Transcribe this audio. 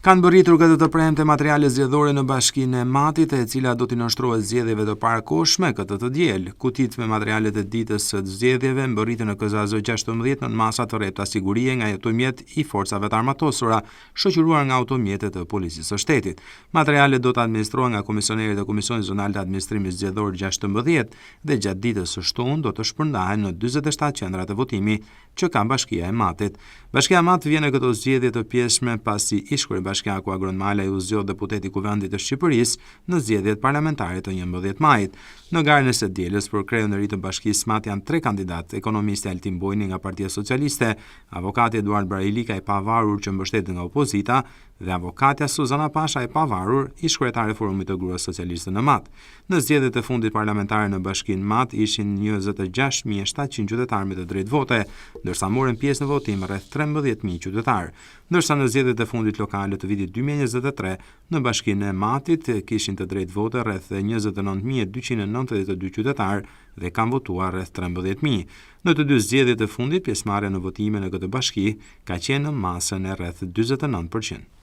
Kanë bërritur këtë të premte materiale zgjedhore në Bashkinë e Matit, e cila do t'i nënshtrohet zgjedhjeve të parakohshme këtë të diel. Kutit me materialet e ditës së zgjedhjeve mbërriten në KZAZ 16 në masa të rrepta sigurie nga automjet i forcave të armatosura, shoqëruar nga automjetet të policisë së shtetit. Materialet do të administrohen nga komisionerët e Komisionit Zonal të Administrimit Zgjedhor 16 dhe gjatë ditës së shtunë do të shpërndahen në 47 qendra të votimit që ka Bashkia e Matit. Bashkia e Matit vjen në këto zgjedhje të pjesshme pasi ish Bashkiaku Agron Malaj u zgjodh deputeti i Kuvendit të Shqipërisë në zgjedhjet parlamentare të 11 majit. Në garën e së dielës për krejën e ri të Bashkisë Mat janë 3 kandidatë: ekonomisti Altin Bojni nga Partia Socialiste, avokati Eduard Brailika i pavarur që mbështetet nga opozita dhe avokatja Suzana Pasha i pavarur, ish kryetare e Forumit të Gruas Socialiste në Mat. Në zgjedhjet e fundit parlamentare në Bashkinë Mat ishin 26.700 qytetarë me të drejtë vote, ndërsa morën pjesë në votim rreth 13.000 qytetarë. Ndërsa në zgjedhjet e fundit lokale të vitit 2023 në Bashkinë e Matit kishin të drejtë vote rreth 29.292 qytetarë dhe kanë votuar rreth 13.000. Në të dy zgjedhjet e fundit, pjesëmarrja në votime në këtë bashki ka qenë në masën e rreth 49%.